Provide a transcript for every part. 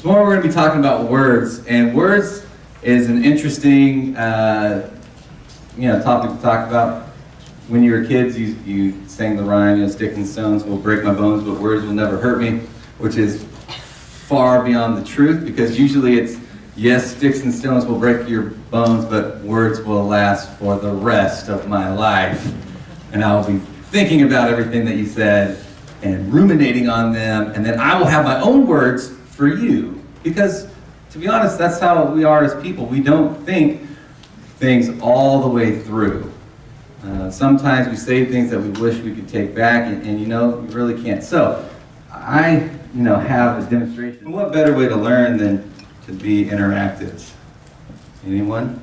This morning we're going to be talking about words, and words is an interesting topic to talk about. When you were kids, you sang the rhyme, sticks and stones will break my bones, but words will never hurt me, which is far beyond the truth, because usually it's, yes, sticks and stones will break your bones, but words will last for the rest of my life. And I'll be thinking about everything that you said and ruminating on them, and then I will have my own words for you. Because, to be honest, that's how we are as people. We don't think things all the way through. Sometimes we say things that we wish we could take back, and you really can't. So, I, have a demonstration. What better way to learn than to be interactive? Anyone?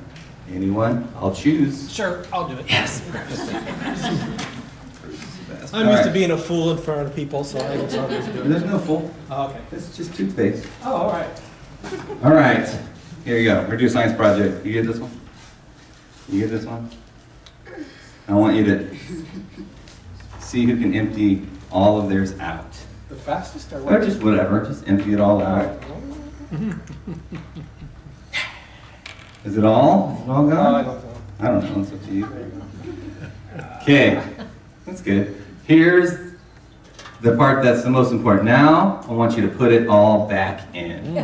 Anyone? I'll choose. Sure, I'll do it. Yes. I'm All used to right. being a fool in front of people, so I don't always do it. There's no fool. Oh, okay. It's just toothpaste. Oh, all right. All right. Here you go. We're going to do a science project. You get this one? You get this one? I want you to see who can empty all of theirs out. The fastest or Or what? just whatever. Just empty it all out. Is it all? Is it all I gone? don't know. I don't know. It's up to you. Okay. That's good. Here's the part that's the most important. Now, I want you to put it all back in.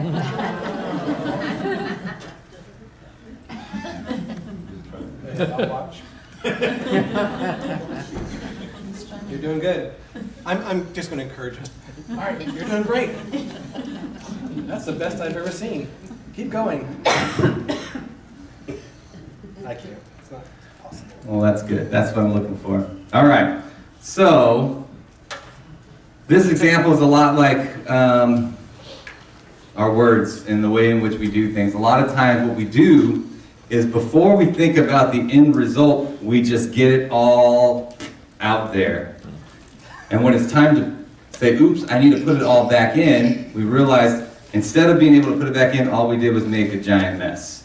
I'll watch. You're doing good. I'm just going to encourage you. All right, you're doing great. That's the best I've ever seen. Keep going. I can't. It's not possible. Well, that's good. That's what I'm looking for. All right. So, this example is a lot like our words and the way in which we do things. A lot of times what we do is before we think about the end result, we just get it all out there. And when it's time to say, oops, I need to put it all back in, we realize instead of being able to put it back in, all we did was make a giant mess.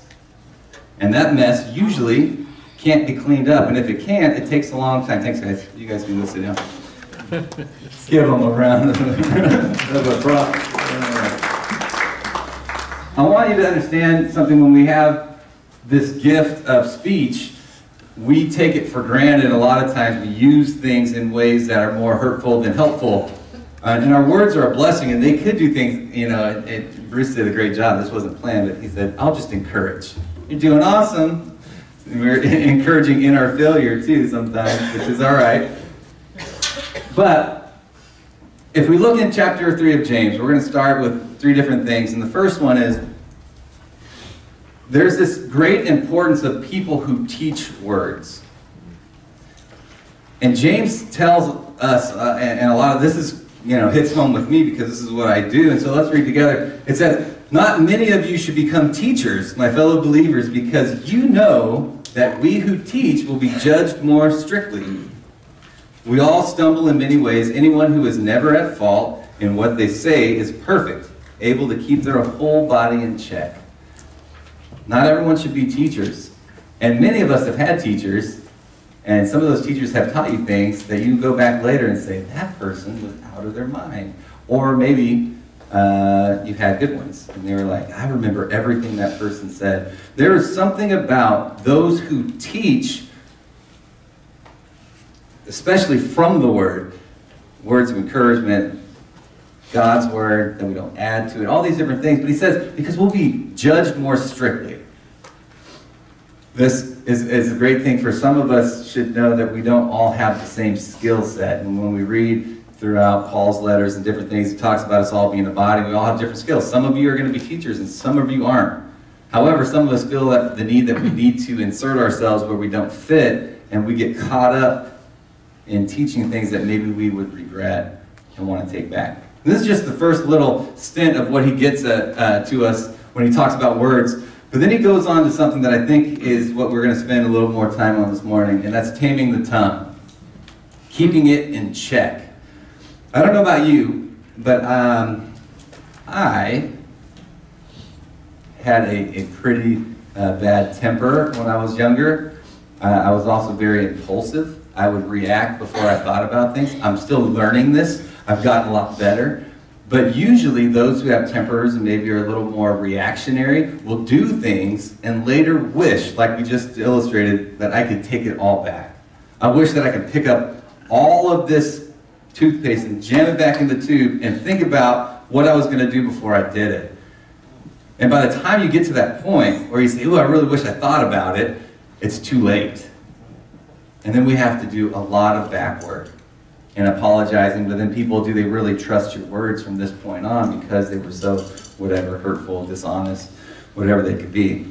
And that mess usually can't be cleaned up. And if it can't, it takes a long time. Thanks, guys. You guys can go sit down. Give them a round of applause. I want you to understand something. When we have this gift of speech, we take it for granted. A lot of times we use things in ways that are more hurtful than helpful. And our words are a blessing, and they could do things, Bruce did a great job. This wasn't planned, but he said, I'll just encourage. You're doing awesome. We're encouraging in our failure too sometimes, which is all right. But if we look in chapter 3 of James, we're going to start with 3 different things. And the first one is, there's this great importance of people who teach words. And James tells us, and a lot of this is, hits home with me because this is what I do. And so let's read together. It says, not many of you should become teachers, my fellow believers, because you know that we who teach will be judged more strictly. We all stumble in many ways. Anyone who is never at fault in what they say is perfect, able to keep their whole body in check. Not everyone should be teachers. And many of us have had teachers, and some of those teachers have taught you things that you go back later and say, that person was out of their mind. Or maybe you've had good ones, and they were like, I remember everything that person said. There is something about those who teach, especially from the Word, words of encouragement, God's Word, that we don't add to it, all these different things. But he says, because we'll be judged more strictly. This is a great thing. For some of us should know that we don't all have the same skill set. And when we read throughout Paul's letters and different things, he talks about us all being a body. We all have different skills. Some of you are going to be teachers, and some of you aren't. However, some of us feel that the need that we need to insert ourselves where we don't fit, and we get caught up in teaching things that maybe we would regret and want to take back. And this is just the first little stint of what he gets to us when he talks about words. But then he goes on to something that I think is what we're going to spend a little more time on this morning, and that's taming the tongue, keeping it in check. I don't know about you, but I had a pretty bad temper when I was younger. I was also very impulsive. I would react before I thought about things. I'm still learning this. I've gotten a lot better. But usually those who have tempers and maybe are a little more reactionary will do things and later wish, like we just illustrated, that I could take it all back. I wish that I could pick up all of this toothpaste and jam it back in the tube and think about what I was going to do before I did it. And by the time you get to that point where you say, "Ooh, I really wish I thought about it," it's too late. And then we have to do a lot of back work and apologizing, but then people, do they really trust your words from this point on because they were so whatever, hurtful, dishonest, whatever they could be.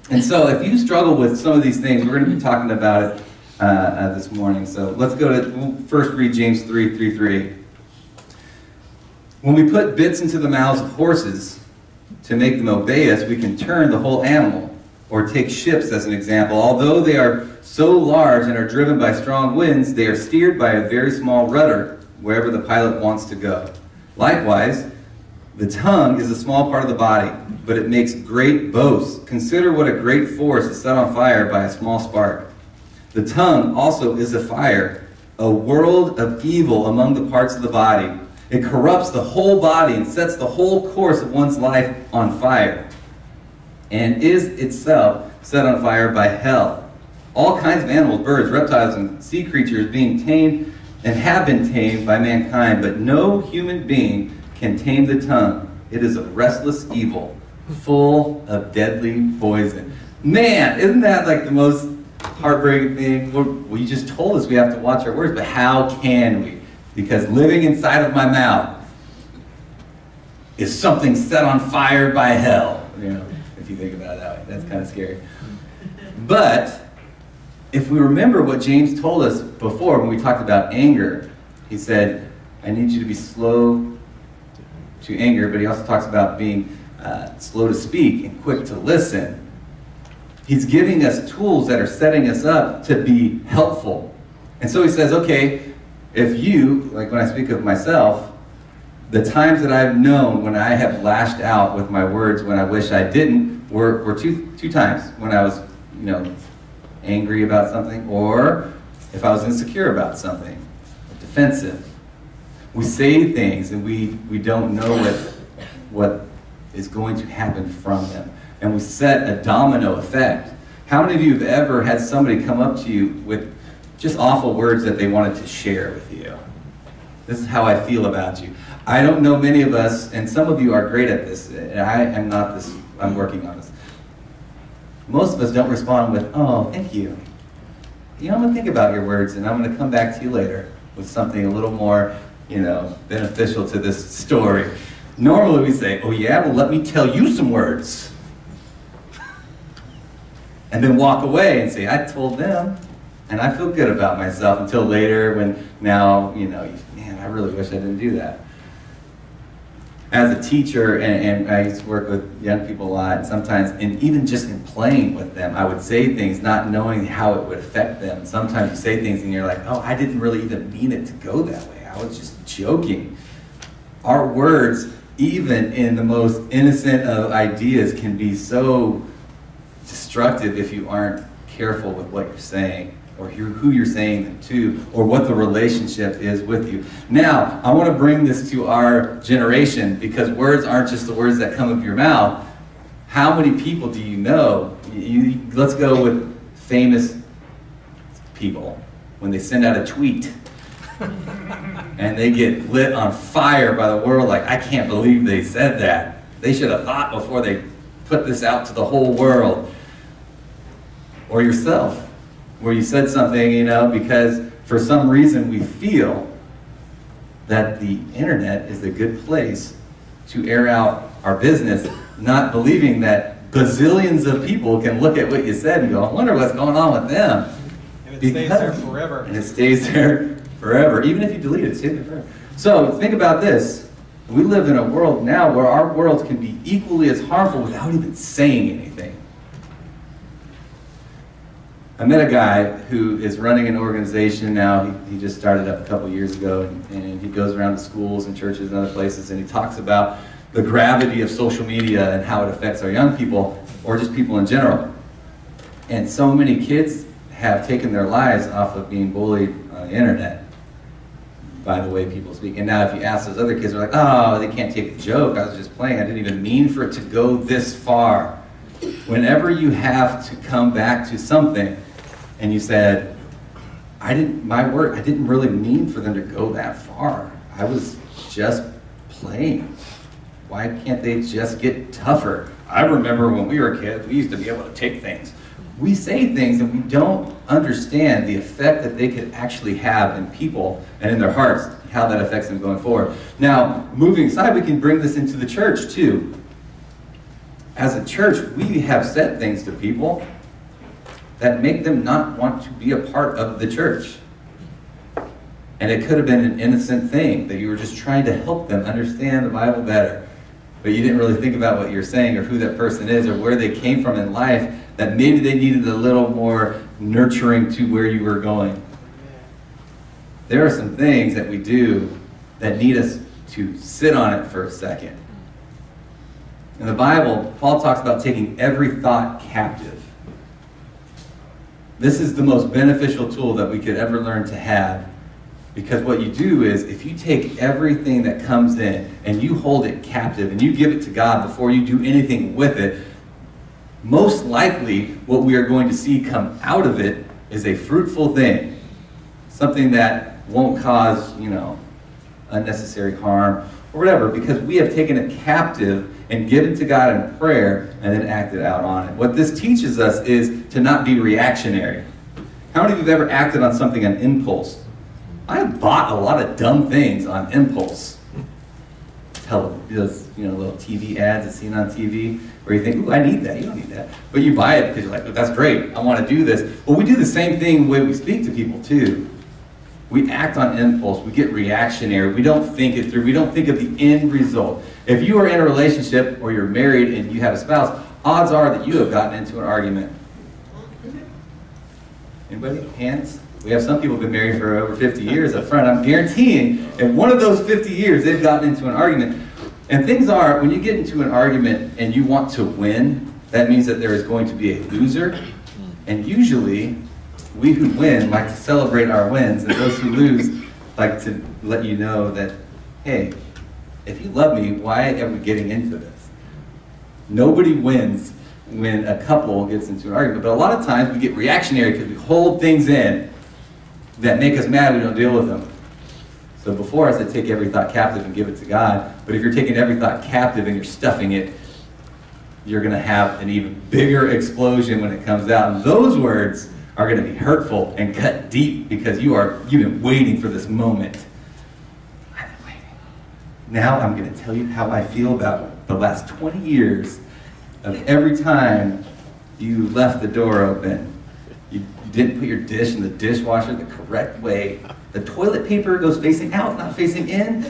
And so if you struggle with some of these things, we're going to be talking about it this morning. So let's we'll first read James 3 through 8. When we put bits into the mouths of horses to make them obey us, we can turn the whole animal. Or take ships as an example. Although they are so large and are driven by strong winds, they are steered by a very small rudder wherever the pilot wants to go. Likewise, the tongue is a small part of the body, but it makes great boasts. Consider what a great forest is set on fire by a small spark. The tongue also is a fire, a world of evil among the parts of the body. It corrupts the whole body and sets the whole course of one's life on fire, and is itself set on fire by hell. All kinds of animals, birds, reptiles, and sea creatures being tamed and have been tamed by mankind, but no human being can tame the tongue. It is a restless evil, full of deadly poison. Man, isn't that like the most heartbreaking thing? Well, you just told us we have to watch our words, but how can we? Because living inside of my mouth is something set on fire by hell, you know. If you think about it that way. That's kind of scary. But if we remember what James told us before when we talked about anger, he said, I need you to be slow to anger, but he also talks about being slow to speak and quick to listen. He's giving us tools that are setting us up to be helpful. And so he says, okay, if you, like when I speak of myself, the times that I've known when I have lashed out with my words when I wish I didn't were two times. When I was, angry about something, or if I was insecure about something, defensive. We say things and we don't know what is going to happen from them. And we set a domino effect. How many of you have ever had somebody come up to you with just awful words that they wanted to share with you? This is how I feel about you. I don't know many of us, and some of you are great at this, and I am not this, I'm working on this. Most of us don't respond with, oh, thank you. I'm going to think about your words, and I'm going to come back to you later with something a little more, beneficial to this story. Normally we say, oh yeah, well let me tell you some words. And then walk away and say, I told them, and I feel good about myself, until later when now, man, I really wish I didn't do that. As a teacher, and I used to work with young people a lot, and sometimes, and even just in playing with them, I would say things not knowing how it would affect them. Sometimes you say things and you're like, oh, I didn't really even mean it to go that way. I was just joking. Our words, even in the most innocent of ideas, can be so destructive if you aren't careful with what you're saying, or who you're saying them to, or what the relationship is with you. Now, I want to bring this to our generation, because words aren't just the words that come out of your mouth. How many people do you know? Let's go with famous people. When they send out a tweet, and they get lit on fire by the world, like, I can't believe they said that. They should have thought before they put this out to the whole world. Or yourself, where you said something, because for some reason we feel that the internet is a good place to air out our business, not believing that bazillions of people can look at what you said and go, I wonder what's going on with them. And it stays there forever. And it stays there forever. Even if you delete it, it stays there forever. So think about this. We live in a world now where our words can be equally as harmful without even saying anything. I met a guy who is running an organization now. He just started up a couple years ago, and he goes around to schools and churches and other places, and he talks about the gravity of social media and how it affects our young people, or just people in general. And so many kids have taken their lives off of being bullied on the internet. by the way people speak. And now if you ask those other kids, they're like, oh, they can't take a joke. I was just playing. I didn't even mean for it to go this far. Whenever you have to come back to something and you said, I didn't really mean for them to go that far. I was just playing. Why can't they just get tougher? I remember when we were kids, we used to be able to take things. We say things and we don't understand the effect that they could actually have in people and in their hearts, how that affects them going forward. Now, moving aside, we can bring this into the church too. As a church, we have said things to people that make them not want to be a part of the church. And it could have been an innocent thing that you were just trying to help them understand the Bible better. But you didn't really think about what you're saying or who that person is or where they came from in life, that maybe they needed a little more nurturing to where you were going. There are some things that we do that need us to sit on it for a second. In the Bible, Paul talks about taking every thought captive. This is the most beneficial tool that we could ever learn to have, because what you do is, if you take everything that comes in and you hold it captive and you give it to God before you do anything with it, most likely what we are going to see come out of it is a fruitful thing. Something that won't cause, unnecessary harm or whatever, because we have taken it captive and given to God in prayer and then acted out on it. What this teaches us is to not be reactionary. How many of you have ever acted on something on impulse? I have bought a lot of dumb things on impulse. Those, little TV ads that's seen on TV where you think, ooh, I need that. You don't need that. But you buy it because you're like, oh, that's great. I want to do this. Well, we do the same thing the way we speak to people too. We act on impulse. We get reactionary. We don't think it through. We don't think of the end result. If you are in a relationship or you're married and you have a spouse, odds are that you have gotten into an argument. Anybody? Hands? We have some people who have been married for over 50 years up front. I'm guaranteeing in one of those 50 years they've gotten into an argument. And things are, when you get into an argument and you want to win, that means that there is going to be a loser. And usually, we who win like to celebrate our wins, and those who lose like to let you know that, hey, if you love me, why are we getting into this? Nobody wins when a couple gets into an argument, but a lot of times we get reactionary because we hold things in that make us mad. We don't deal with them. So before I said take every thought captive and give it to God, but if you're taking every thought captive and you're stuffing it, you're going to have an even bigger explosion when it comes out. And those words are going to be hurtful and cut deep because you've been waiting for this moment. I've been waiting. Now I'm going to tell you how I feel about the last 20 years of every time you left the door open. You didn't put your dish in the dishwasher the correct way. The toilet paper goes facing out, not facing in.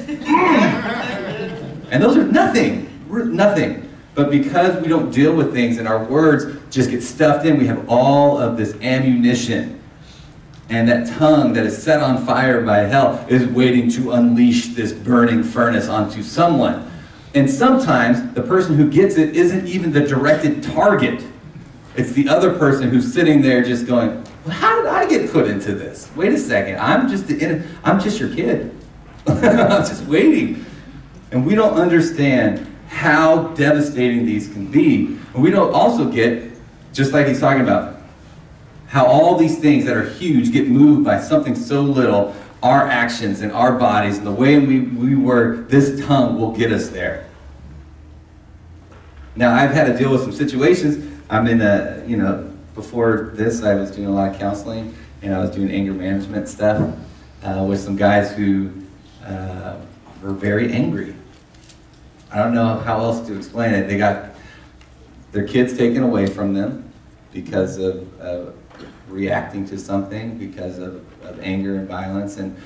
And those are nothing. Nothing. But because we don't deal with things and our words just get stuffed in, we have all of this ammunition. And that tongue that is set on fire by hell is waiting to unleash this burning furnace onto someone. And sometimes the person who gets it isn't even the directed target. It's the other person who's sitting there just going, well, how did I get put into this? Wait a second, I'm just your kid. I'm just waiting. And we don't understand how devastating these can be. And we don't also get, just like he's talking about, how all these things that are huge get moved by something so little. Our actions and our bodies and the way we work, this tongue will get us there. Now, I've had to deal with some situations. I'm in before this, I was doing a lot of counseling, and I was doing anger management stuff with some guys who were very angry. I don't know how else to explain it. They got their kids taken away from them because of reacting to something, because of anger and violence. And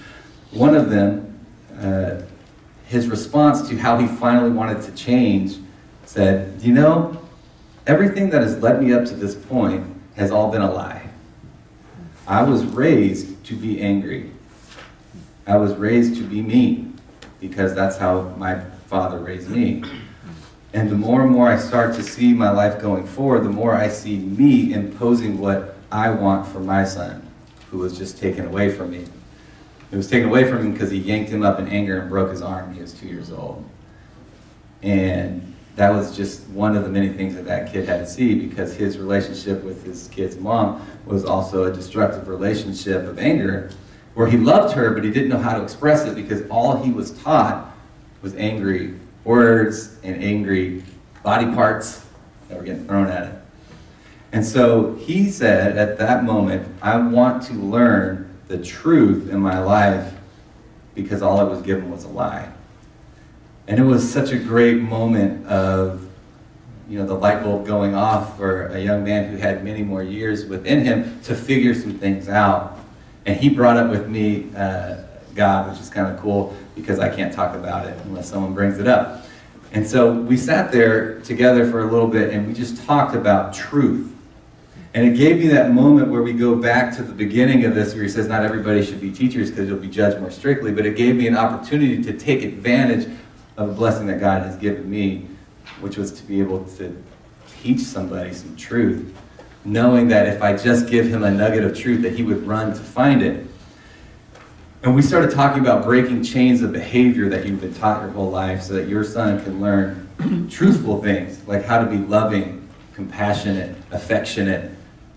one of them, his response to how he finally wanted to change, said, everything that has led me up to this point has all been a lie. I was raised to be angry. I was raised to be mean because that's how my father raised me. And the more and more I start to see my life going forward, the more I see me imposing what I want for my son, who was just taken away from me. It was taken away from him because he yanked him up in anger and broke his arm when he was 2 years old. And that was just one of the many things that that kid had to see, because his relationship with his kid's mom was also a destructive relationship of anger, where he loved her, but he didn't know how to express it because all he was taught was angry words and angry body parts that were getting thrown at him. And so he said at that moment, I want to learn the truth in my life because all I was given was a lie. And it was such a great moment of, the light bulb going off for a young man who had many more years within him to figure some things out. And he brought up with me God, which is kind of cool because I can't talk about it unless someone brings it up. And so we sat there together for a little bit and we just talked about truth. And it gave me that moment where we go back to the beginning of this where he says not everybody should be teachers because you'll be judged more strictly, but it gave me an opportunity to take advantage of a blessing that God has given me, which was to be able to teach somebody some truth, knowing that if I just give him a nugget of truth that he would run to find it. And we started talking about breaking chains of behavior that you've been taught your whole life so that your son can learn truthful things, like how to be loving, compassionate, affectionate,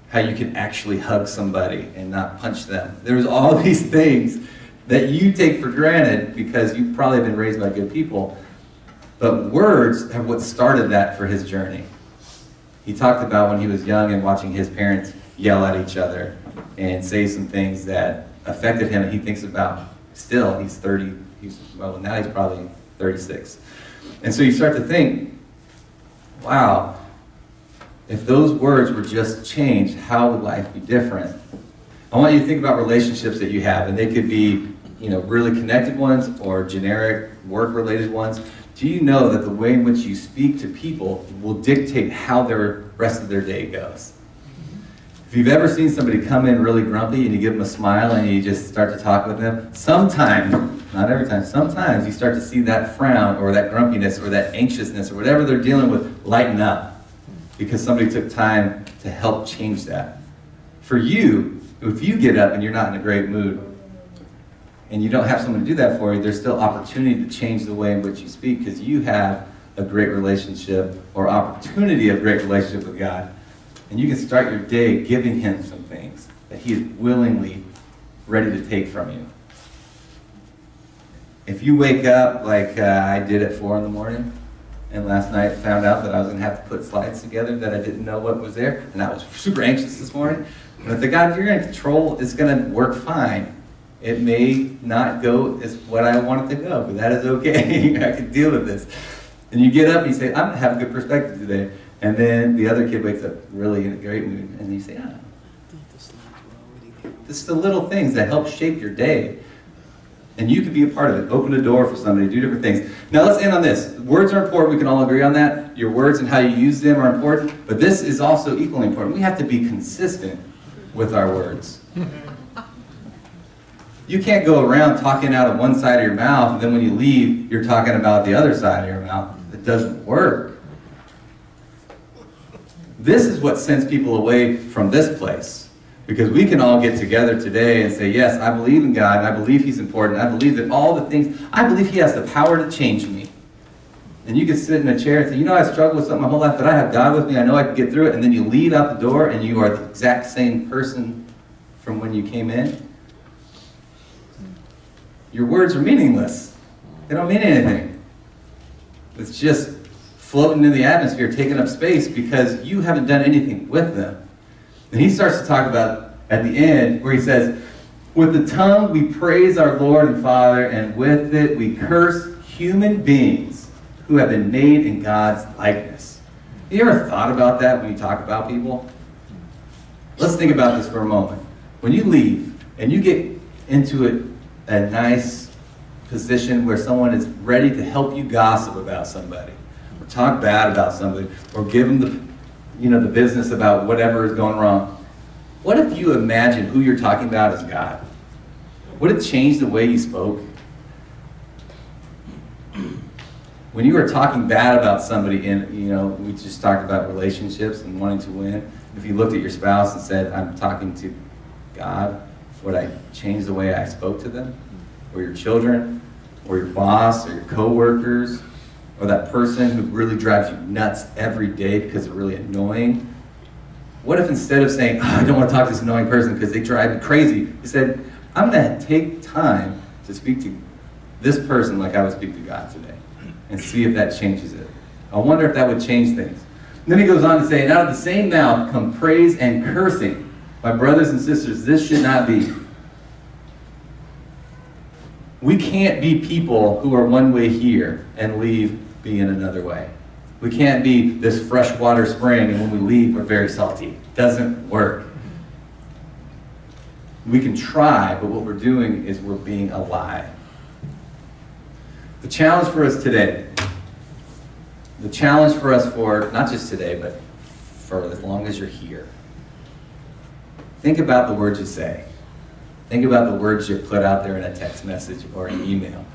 how you can actually hug somebody and not punch them. There's all these things that you take for granted because you've probably been raised by good people. But words are what started that for his journey. He talked about when he was young and watching his parents yell at each other and say some things that affected him. He thinks about, still, he's 30, now he's probably 36. And so you start to think, wow, if those words were just changed, how would life be different? I want you to think about relationships that you have, and they could be, really connected ones or generic work-related ones. Do you know that the way in which you speak to people will dictate how the rest of their day goes? If you've ever seen somebody come in really grumpy and you give them a smile and you just start to talk with them, sometimes, not every time, sometimes you start to see that frown or that grumpiness or that anxiousness or whatever they're dealing with lighten up because somebody took time to help change that. For you, if you get up and you're not in a great mood and you don't have someone to do that for you, there's still opportunity to change the way in which you speak because you have a great relationship or opportunity of great relationship with God. And you can start your day giving him some things that he is willingly ready to take from you. If you wake up like I did at 4 in the morning, and last night found out that I was going to have to put slides together that I didn't know what was there, and I was super anxious this morning. But the God you're going to control is going to work fine. It may not go as what I want it to go, but that is okay. I can deal with this. And you get up and you say, I'm going to have a good perspective today. And then the other kid wakes up really in a great mood, and you say, This is the little things that help shape your day. And you can be a part of it. Open a door for somebody, do different things. Now let's end on this. Words are important. We can all agree on that. Your words and how you use them are important. But this is also equally important. We have to be consistent with our words. You can't go around talking out of one side of your mouth, and then when you leave, you're talking about the other side of your mouth. It doesn't work. This is what sends people away from this place. Because we can all get together today and say, yes, I believe in God, and I believe he's important, I believe that all the things, I believe he has the power to change me. And you can sit in a chair and say, I struggled with something my whole life, but I have God with me, I know I can get through it, and then you leave out the door and you are the exact same person from when you came in. Your words are meaningless. They don't mean anything. It's just floating in the atmosphere, taking up space because you haven't done anything with them. And he starts to talk about, at the end, where he says, with the tongue we praise our Lord and Father, and with it we curse human beings who have been made in God's likeness. Have you ever thought about that when you talk about people? Let's think about this for a moment. When you leave and you get into a nice position where someone is ready to help you gossip about somebody, or talk bad about somebody, or give them the business about whatever is going wrong. What if you imagine who you're talking about as God? Would it change the way you spoke? When you were talking bad about somebody we just talked about relationships and wanting to win. If you looked at your spouse and said, I'm talking to God, would I change the way I spoke to them? or your children, or your boss, or your coworkers, or that person who really drives you nuts every day because they're really annoying? What if instead of saying, oh, I don't want to talk to this annoying person because they drive me crazy, you said, I'm going to take time to speak to this person like I would speak to God today, and see if that changes it. I wonder if that would change things. And then he goes on to say, and out of the same mouth come praise and cursing. My brothers and sisters, this should not be. We can't be people who are one way here and leave being another way. We can't be this freshwater spring and when we leave we're very salty. Doesn't work. We can try, but what we're doing is we're being alive. The challenge for us today, the challenge for us for, not just today, but for as long as you're here, think about the words you say. Think about the words you put out there in a text message or an email.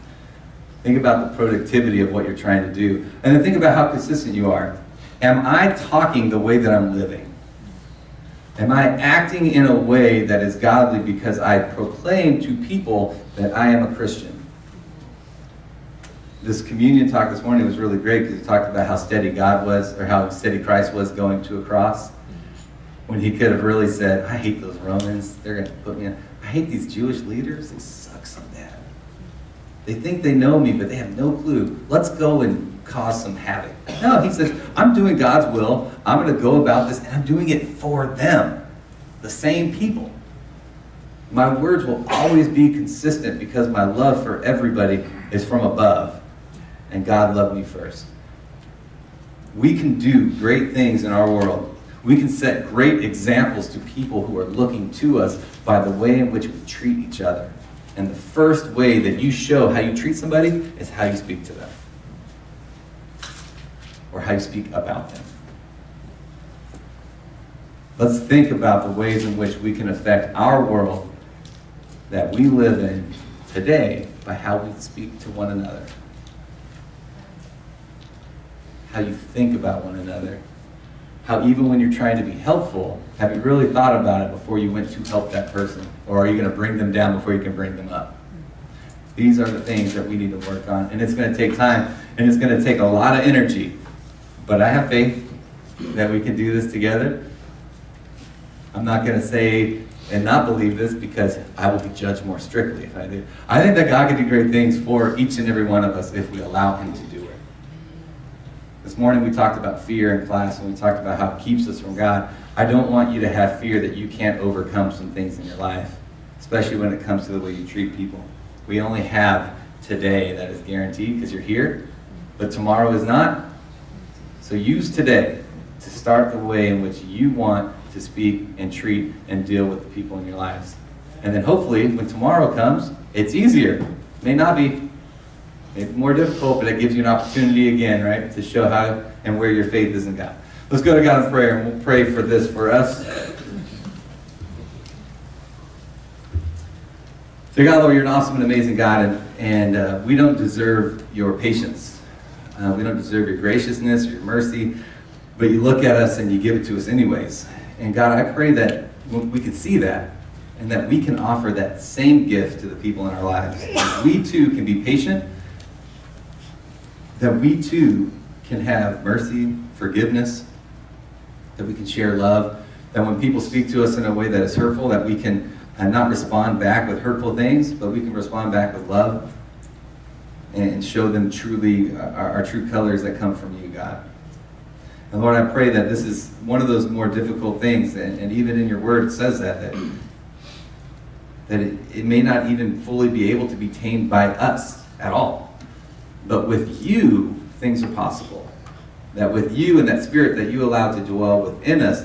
Think about the productivity of what you're trying to do. And then think about how consistent you are. Am I talking the way that I'm living? Am I acting in a way that is godly because I proclaim to people that I am a Christian? This communion talk this morning was really great because he talked about how steady God was, or how steady Christ was going to a cross. When he could have really said, I hate those Romans, they're going to put me in. I hate these Jewish leaders, they suck so bad. They think they know me, but they have no clue. Let's go and cause some havoc. No, he says, I'm doing God's will, I'm going to go about this, and I'm doing it for them, the same people. My words will always be consistent because my love for everybody is from above. And God loved me first. We can do great things in our world. We can set great examples to people who are looking to us by the way in which we treat each other. And the first way that you show how you treat somebody is how you speak to them. Or how you speak about them. Let's think about the ways in which we can affect our world that we live in today by how we speak to one another. How you think about one another. How even when you're trying to be helpful, have you really thought about it before you went to help that person? Or are you going to bring them down before you can bring them up? These are the things that we need to work on. And it's going to take time, and it's going to take a lot of energy. But I have faith that we can do this together. I'm not going to say and not believe this because I will be judged more strictly if I do. I think that God can do great things for each and every one of us if we allow Him to do it. This morning we talked about fear in class, and we talked about how it keeps us from God. I don't want you to have fear that you can't overcome some things in your life, especially when it comes to the way you treat people. We only have today that is guaranteed because you're here, but tomorrow is not. So use today to start the way in which you want to speak and treat and deal with the people in your lives. And then hopefully when tomorrow comes, it's easier. It may not be. It's more difficult, but it gives you an opportunity again, right, to show how and where your faith is in God. Let's go to God in prayer, and we'll pray for this for us. So God, Lord, you're an awesome and amazing God, and we don't deserve your patience. We don't deserve your graciousness, your mercy, but you look at us and you give it to us anyways. And God, I pray that we can see that, and that we can offer that same gift to the people in our lives. That we too can be patient, that we too can have mercy, forgiveness, that we can share love, that when people speak to us in a way that is hurtful, that we can not respond back with hurtful things, but we can respond back with love and show them truly our true colors that come from you, God. And Lord, I pray that this is one of those more difficult things, and even in your word it says that it may not even fully be able to be tamed by us at all. But with you, things are possible. That with you and that spirit that you allow to dwell within us,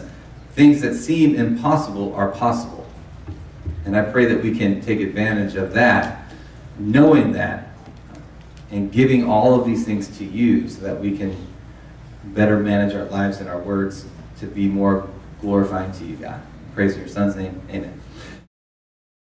things that seem impossible are possible. And I pray that we can take advantage of that, knowing that, and giving all of these things to you so that we can better manage our lives and our words to be more glorifying to you, God. Praise in your Son's name. Amen.